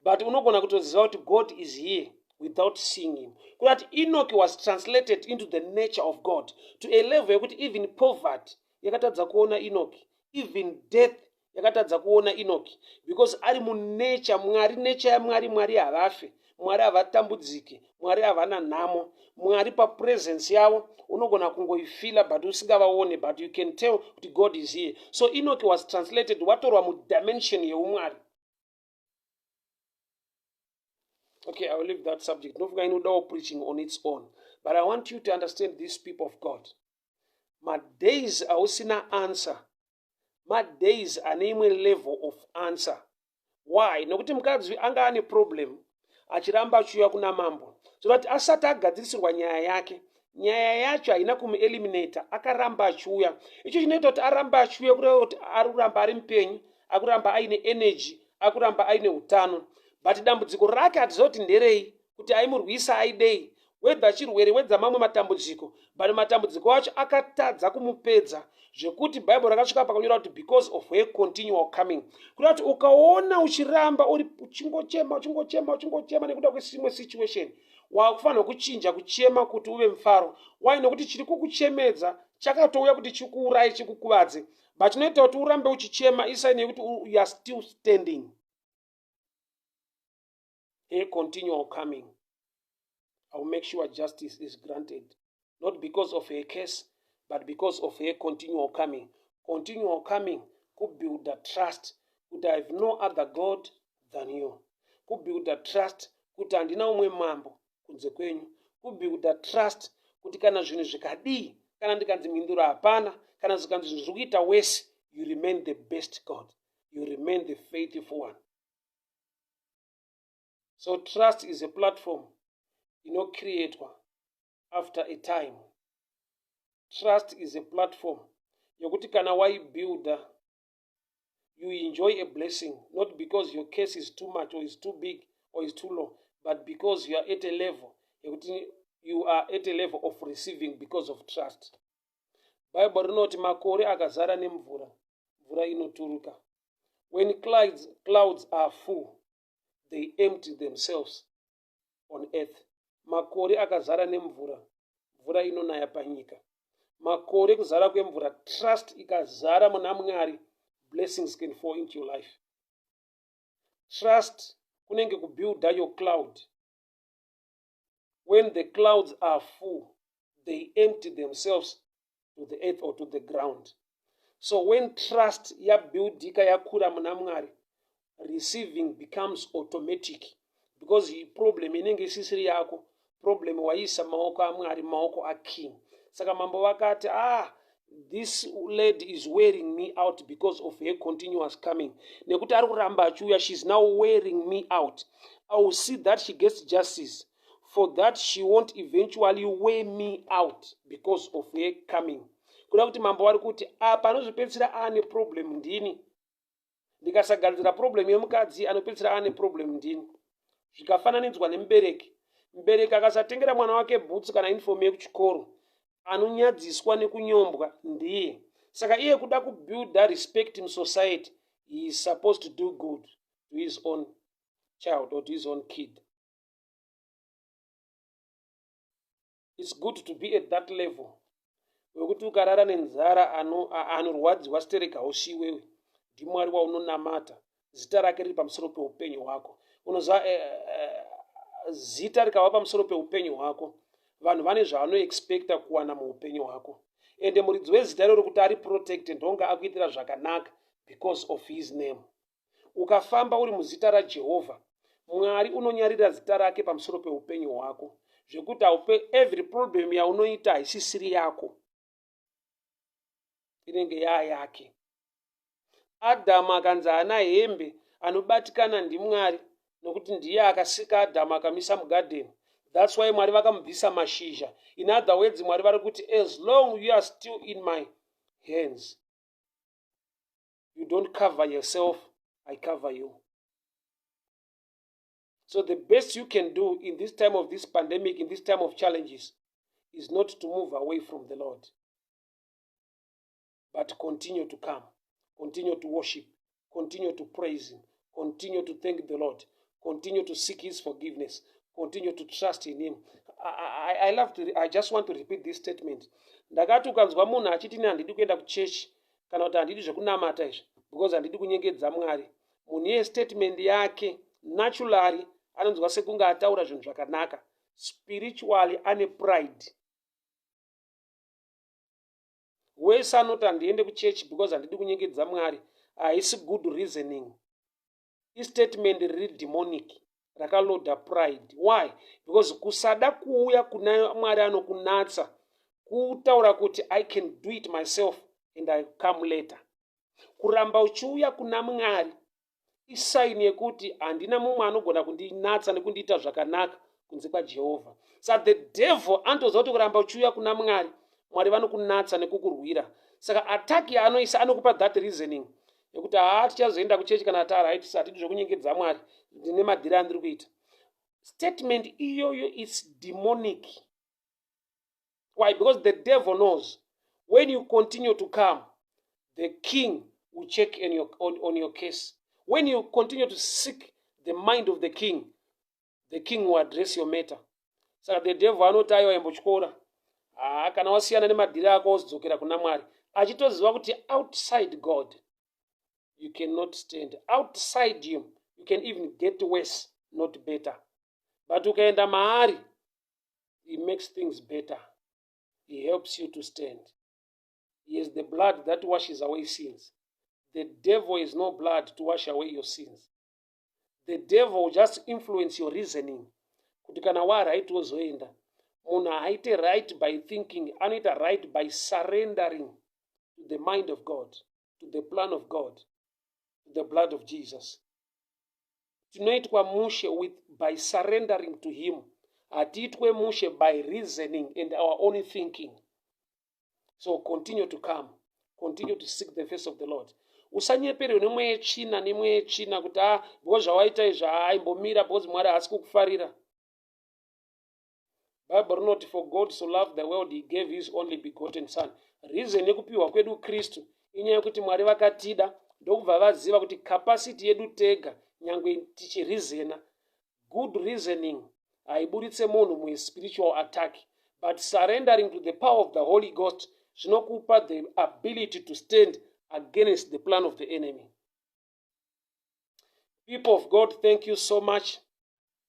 but unogona kutoziva kuti God is here without seeing him. That Enoch was translated into the nature of God to a level yekuti even poverty yakatadza kuona Enoch, even death yakatadza kuona Enoch, because ari munature Mwari. Nature yaMwari, Mwari havafi, Mwari havatambudziki, Mwari havana nhamo. Mwari papresence yavo unogona kungoifila but usingavaone, but you can tell kuti God is here. So Enoch was translated watorwa mudimension yeumwari. Okay, I will leave that subject. No preaching on its own. But I want you to understand these people of God. My days are usina answer. My days are name level of answer. Why? Nokuti mukadzi anga ane problem. Achiramba achiuya kuna mambo. So that asati agadzirisirwa nyaya yake, nyaya yacho haina kumueliminata, akaramba achiuya. Icho chinoita kuti aramba achiuya kureva kuti arikuramba ari mupenyu, akuramba aine energy, akuramba aine utano. But dambudziko rake hatizoti nderei, kuti aimurwisa aidei, wedza chirwere, wedza mamwe matambudziko, but matambudziko acho akatadza kumupedza, zvekuti Bible rakasvika pakanyora kuti because of her continual coming. Kuti ukaona uchiramba uri uchingochema nekuda kwesimwe situation, wakufanira kuchinja kuchema kuti uve mufaro. Why? Nokuti chiri kukuchemedza chakatouya kuti chikuuraye, chikukuvadze, but chinoita kuti urambe uchichema isaini yekuti you are still standing. A continual coming, I will make sure justice is granted, not because of a case, but because of a continual coming. Continual coming could build the trust, could have no other God than you. Could build the trust, could andina umwe mambo kunze kwenyu. Could build the trust, kuti kana zvinhu zvikadii, kana ndikanzi nemhinduro hapana, kana zvikanzi zvinhu zviri kuita wese, you remain the best God. You remain the faithful one. So trust is a platform, create one after a time. Trust is a platform. Yokuti kana waibuilda, you enjoy a blessing, not because your case is too much or is too big or is too low, but because you are at a level, you are at a level of receiving because of trust. Bible rinoti makore akazara nemvura, mvura inoturuka. When clouds are full, they empty themselves on earth. Makore akazara nemvura, mvura inonaya panyika. Makore kuzara kwemvura, trust ikazara muna Mwari, blessings can fall into your life. Trust kunenge kubuilda your cloud. When the clouds are full, they empty themselves to the earth or to the ground. So when trust yabuildika yakura muna Mwari, receiving becomes automatic, because the problem inenge isisiri yako, problem waisa maoko aMwari, maoko aking. Saka mambo wakati, this lady is wearing me out because of her continuous coming. Nekuti ari kuramba achiuya, she's now wearing me out. I will see that she gets justice. For that she won't eventually wear me out because of her coming. Kuda kuti mambo wari kuti panozopedzisira ane problem ndini. Ndikasagadzira problem yemukadzi anopedzisira ane problem ndini. Zvikafananidzwa nemubereki. Mubereki akasatengera mwana wake bhutsu kana uniform yekuchikoro, anonyadziswa nekunyombwa ndiye. Saka iye kuda kubuild respect in society, he is supposed to do good to his own child or to his own kid. It's good to be at that level. Wekuti ukarara nenzara anorwadziwa stereka ushiwewe, ndiMwari waunonamata, zita rake riri pamusoro peupenyu hwako. Unoziva zita rikava pamusoro peupenyu hwako, vanhu vane zvavanoexpecta kuwana muupenyu hwako. Ende muridzi wezita rero kuti ari protected ndonga akuitira zvakanaka because of his name. Ukafamba uri muzita raJehovha, Mwari unonyarira zita rake pamusoro peupenyu hwako, zvekuti every problem yaunoita haisisiri yako, inenge yake. Adhamu akanzi ana hembe anobatikana ndiMwari, nokuti ndiye akasika Adhamu akamisa mugadheni. That's why Mwari vakamubvisa mashizha. In other words, Mwari vari kuti as long you are still in my hands, you don't cover yourself, I cover you. So the best you can do in this time of this pandemic, in this time of challenges, is not to move away from the Lord, but continue to come, continue to worship, continue to praise Him, continue to thank the Lord, continue to seek His forgiveness, continue to trust in Him. I just want to repeat this statement. Ndakati ukanzwa munhu achiti handidi kuenda kuchechi kana kuti handidi zvekunamata izvi because handidi kunyengedza Mwari, munhu iye statement yake naturally anonzwa sekunge ataura zvinhu zvakanaka, spiritually ane pride. Wese anoti handiende kuchechi because handidi kunyengedza Mwari, haisi good reasoning. Statement riri demonic, rakaloda pride. Why? Because kusada kuuya kuna Mwari anokunatsa, kutaura kuti I can do it myself and I come later. Kuramba uchiuya kuna Mwari isaini yekuti handina mumwe anogona kundinatsa nekundiita zvakanaka kunze kwaJehovha. So the devil antoziva kuti kuramba uchiuya kuna Mwari, Mwari vanokunatsa nekukurwira. Saka attack yaanoisa anokupa that reasoning yekuti tichazoenda kuchechi kana taraiti hatidi zvokunyengedza Mwari, ndine madhira andiri kuita. Statement iyoyo is demonic. Why? Because the devil knows when you continue to come, the king will check on your case. When you continue to seek the mind of the king will address your matter. Saka the devil anoti aiwa embotyora, kana wasiyana nemadhira ako wozodzokera kuna Mwari, achitoziva kuti outside God you cannot stand. Outside Him you can even get worse, not better. But ukaenda maari, He makes things better. He helps you to stand. He is the blood that washes away sins. The devil is no blood to wash away your sins. The devil will just influence your reasoning. Kuti kana wa right wozoenda. Munhu haite right by thinking, anoita right by surrendering to the mind of God, to the plan of God, to the blood of Jesus. Tinoitwa mushe by surrendering to Him. Hatiitwe mushe by reasoning and our own thinking. So continue to come. Continue to seek the face of the Lord. Usanyeperewo nemweya yetsvina kuti because zvawaita izvi haimbomira because Mwari haasi kukufarira. Bible not for God so loved the world he gave his only begotten son. Reason yekupiwa kwedu Kristu inyaya yekuti Mwari vakatida ndokubva vaziva kuti capacity yedu tega nyangwe tichirizena good reasoning haiburitse munhu muspiritual attack, but surrendering to the power of the Holy Ghost zvinokupa the ability to stand against the plan of the enemy. People of God, thank you so much.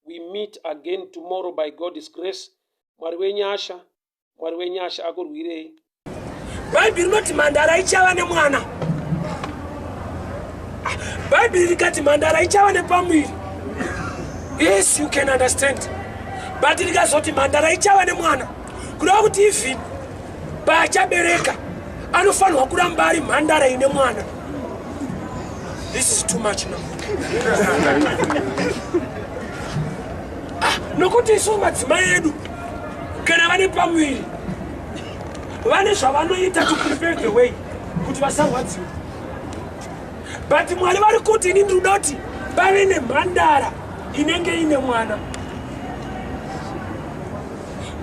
We meet again tomorrow by God's grace. Mwari wenyasha akurwirei. Bible not mandara ichawa ne mwana. Bible likati mandara ichawa ne pamwiri. Yes, you can understand. But likazoti mandara ichawa ne mwana. Kuda kuti ifi bachabereka anofanwa kuramba ari mandara ine mwana. This is too much now. Nokuti isu madzimai edu kana vane pamwiri vane zvavanoita to prepare the way kuti vasarwadziwa, but Mwari vari kuti ini ndinoda kuti vave nemhandara inenge ine mwana,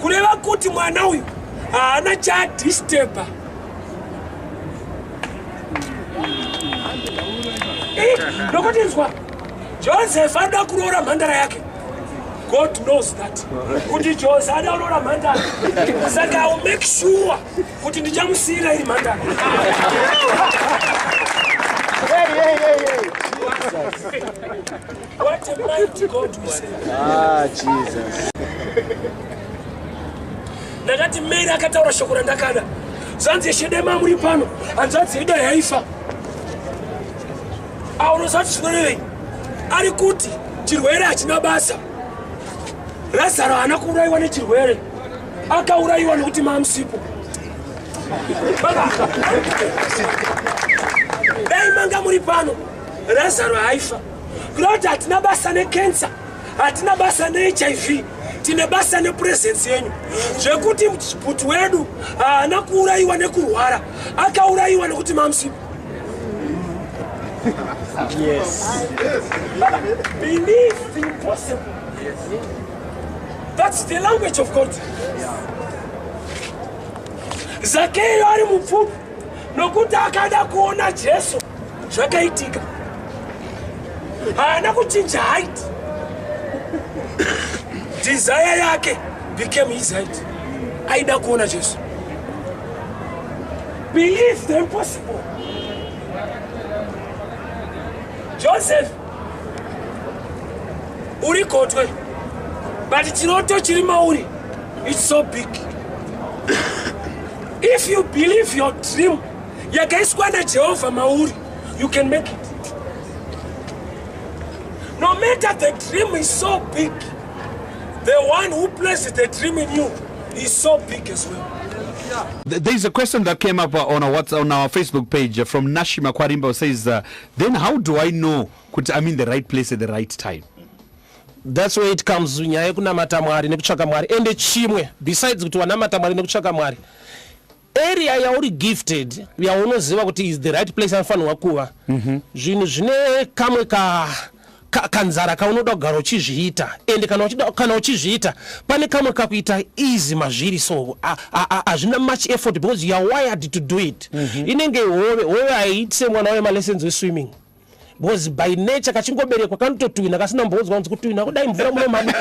kureva kuti mwana uyu haana chadisturba. Nokuti inzwa Joseph anoda kuroora mhandara yake. God knows that. Kuti Joseph anoda kuroora mhandara, saka I will make sure kuti ndichamusiyira iri mhandara. What a mighty God we say. Jesus. Ndakati Mary akataura shoko randakada. Zanzi Shedema muri pano, hanzvadzi yedu yaifa. Aunozati zvinorevei? Ari kuti chirwere hachina basa. Lazaro haana kuurayiwa nechirwere, akaurayiwa nokuti mamusipo. Dai manga muri pano, Lazaro haifa. Kuti hatina basa necancer, hatina basa neHIV, tine basa nepresence yenyu. Zvekuti muchiputu wedu haana kuurayiwa nekurwara, akaurayiwa nokuti mamusipo. Yes. Believe the impossible. That's the language of God. Zakeo ari mupfupi nokuti akada kuona Jesu zvakaitika. Haana kuchinja height. Desire yake became his height. Aida kuona Jesu. Believe the impossible. Joseph uri kotwe, but chiroto chiri mauri, it's so big. If you believe your dream yakaiswa na Jehovah mauri, you can make it. No matter the dream is so big, the one who placed the dream in you is so big as well. There's a question that came up on our Facebook page from Nashima Kwarimba, says, then how do I know I'm in the right place at the right time? That's where it comes. Nyaya kunamata Mwari nekutsvaka Mwari ende chimwe besides kuti wanamata Mwari nekutsvaka Mwari, area yauri gifted yaunoziva kuti is the right place anofanirwa kuva, zvinhu zvine kamwe kanzara kaunoda kugara uchizviita, ende kana uchizviita pane kamwe kakuita easy mazviri, so hazvina much effort because you are wired to do it. Inenge hove haiitse mwana wemalessons weswimming, because by nature kachingoberekwa kanototwina kasina mbodzwa kunzi kutwina kudai mvura munomani.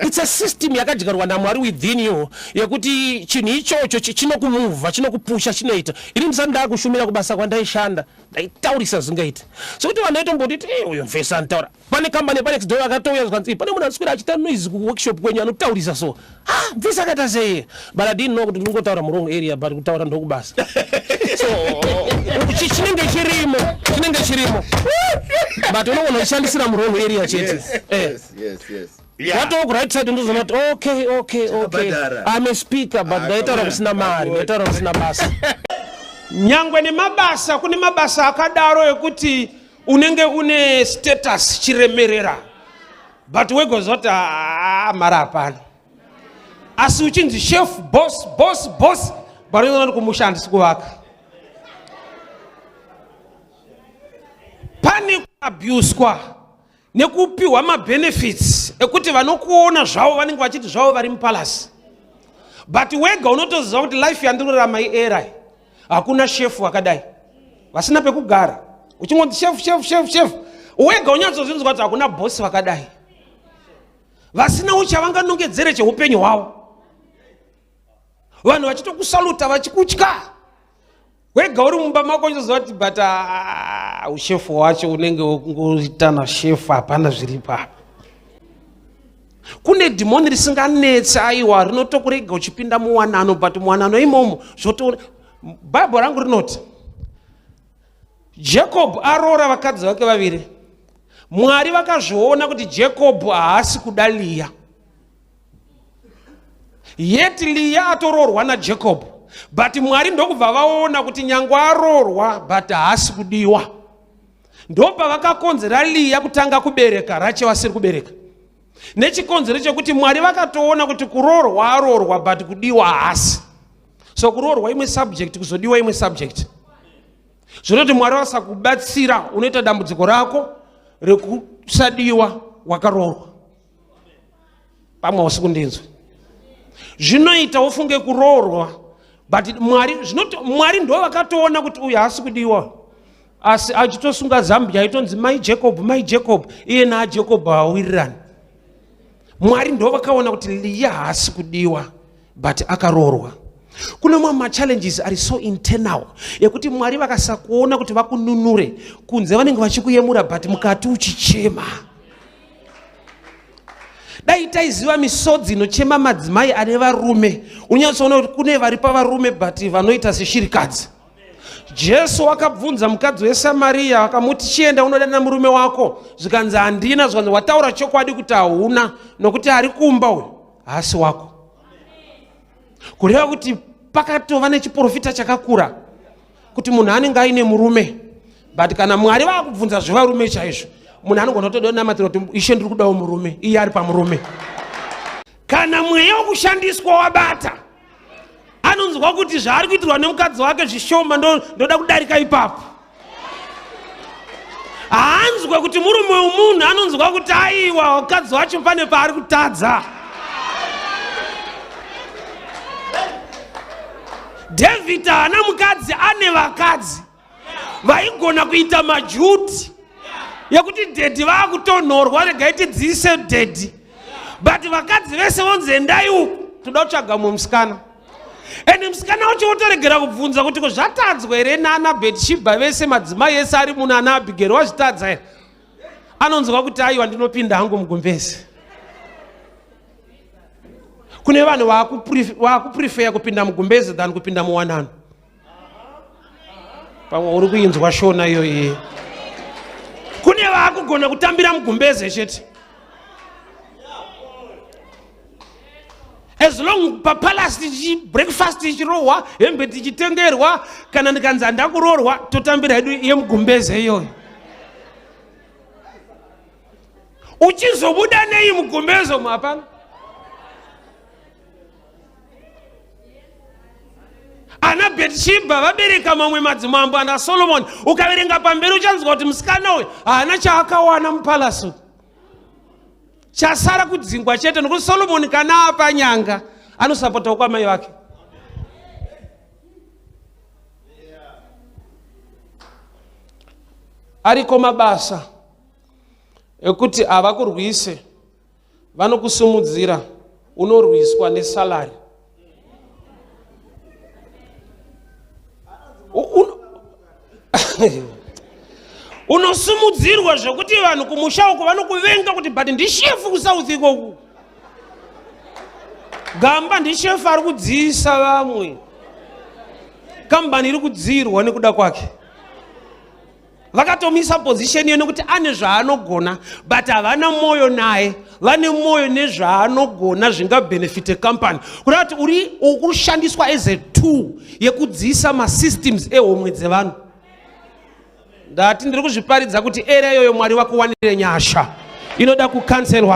It's a system yakadyarwa naMwari within you yekuti chinhu ichocho chinokumuvha, chinokupusha, chinoita. Ini ndisati ndakushumira kubasa kwandaishanda ndaitaurisa zvingaita, so kuti vanhu vaitomboti uyo mvesi anotaura. Pane kambani panext door akatouya zvikanzi pane munhu anoswera achiita noise kuworkshop kwenyu anotaurisa so. Mvesi akaita sei? But I didn't know kuti ndingotaura muwrong area, but kutaura ndokubasa. So chinenge chirimo but unoona ishandisira muwrong area chete. Yes. What talk right side ndozo not okay. I'm a speaker but ndaitaura kusina mari, ndaitaura kusina basa. Nyangwe ni mabasa, kune mabasa akadaro ekuti unenge une status chiremerera, but wegozota mara hapana. Asi uchinzi chef, boss, bari unonani kumushandisi kuwaka. Pani abuse kwa nekupiwa mabenefits ekuti vanokuona zvavo vanenge vachiti zvavo vari mupalasi, but wega unotoziva kuti life yandinorarama era hakuna shefu wakadai, vasina pekugara uchingoti chef wega unyatsozinzwa kuti hakuna bosi wakadai, vasina uchavanganongedzere cheupenyu hwavo, vanhu vachitokusaluta vachikutya, wega uri mumba mako uchizoziva kuti but ushefu wacho unenge ungoitana shefu hapana zviri papa. Kune dhimoni risinganetsi aiwa rinotokurega uchipinda muwanano, but muwanano imomo zvotoona. Bhaibheri rangu rinoti Jacob aroora vakadzi vake vaviri, Mwari vakazviona kuti Jacob haasi kuda Leah, yet Leah atoroorwa naJacob, but Mwari ndokubva vaona kuti nyangwe aroorwa but haasi kudiwa. Ndopa vakakonzera Leah kutanga kubereka Rachel asiri kubereka. Nechikonzero chekuti Mwari vakatoona kuti kuroorwa aroorwa but kudiwa haasi. So kuroorwa imwe subject, kuzodiwa imwe subject. Zvinoti Mwari vasakubatsira unoita dambudziko rako rekusadiwa wakaroorwa. Pamwe usiku ndinzwa. Zvinoita ufunge kuroorwa, but Mwari ndo vakatoona kuti uyu haasi kudiwa. Asi achitosunga Zambia itonzi mai Jacob, iye naJacob hawirirani. Mwari ndo vakaona kuti Leah haasi kudiwa but akaroorwa. Kuna mwa challenges are so internal yekuti Mwari vakasakuona kuti vakununure kunze vanenge vachikuyemura but mukati uchichema. Dai taiziva misodzi inochema madzimai ane varume, unyatsoona kuti kune vari pavarume but vanoita seshirikadzi. Jesu wakabvunza mukadzi weSamaria akamuti chienda unoda namurume wako, zvikanzi handina, zvikanzi wataura chokwadi kuti hauna, nokuti ari kumba uyu haasi wako. Kureva kuti pakatova nechiprofita chakakura kuti munhu anenge aine murume, but kana Mwari vakubvunza zvevarume chaizvo, munhu anogona kutoda namatira kuti Ishe ndiri kudawo murume, iye ari pamurume. Kana mweya wokushandiswa wabata, anonzwa kuti zvaari kuitirwa nemukadzi wake zvishoma ndoda kudarika ipapo. Haanzwe kuti murume womunhu, anonzwa kuti aiwa mukadzi wacho pane paari kutadza. David haana mukadzi, ane vakadzi vaigona kuita majuti yekuti dhedhi vaakutonhorwa regaiti dziise dhedhi, but vakadzi vese vonzi endai uku toda kutsvaga mumwe musikana. Ende musikana wacho wotoregera kubvunza kuti zvatadzwa here naana Bhetishebha vese madzimai ese ari muno ana Abhigeri wazvitadza here. Anonzwa kuti aiwa ndinopinda hangu mugumbezi. Kune vanhu vakuprefer kupinda mugumbezi than kupinda muwanano. Pamwe uri kuinzwa shona iyo iye. Kune vakugona kutambira mugumbezi chete. As long papalasi breakfast ichirohwa, hembe tichitengerwa, kana ndikanzi ndakuroorwa totambira hedu yemugumbezi iyoyo. Uchizobuda nei mugumbezi hapana. Ana Bhetishebha vabereka mamwe madzimambo ana Solomon, ukaverenga pamberi uchanzwa kuti musikana uyu haana chaakawana mupalasi. Chasara kudzingwa chete nokuti Solomon kana apa nyanga anosapota kwa mai wake. Ariko mabasa ekuti avakurwise, vanokusumudzira, unorwiswa nesalary. Unosumudzirwa zvokuti vanhu kumusha uko vanokuvenga kuti but ndishefu kusouth ikoku. Gamba ndishefu ari kudziisa vamwe. Kambani iri kudzirwa nekuda kwake. Vakatomisa position iyo nekuti ane zvaanogona but havana moyo naye, vane moyo nezvaanogona zvingabenefite company. Kuda kuti uri ukushandiswa as a tool yekudziisa masystems ehomwe dzevanhu. Ndati ndiri kuzviparidza kuti area iyoyo Mwari wakuwanire nyasha inoda kukanselwa.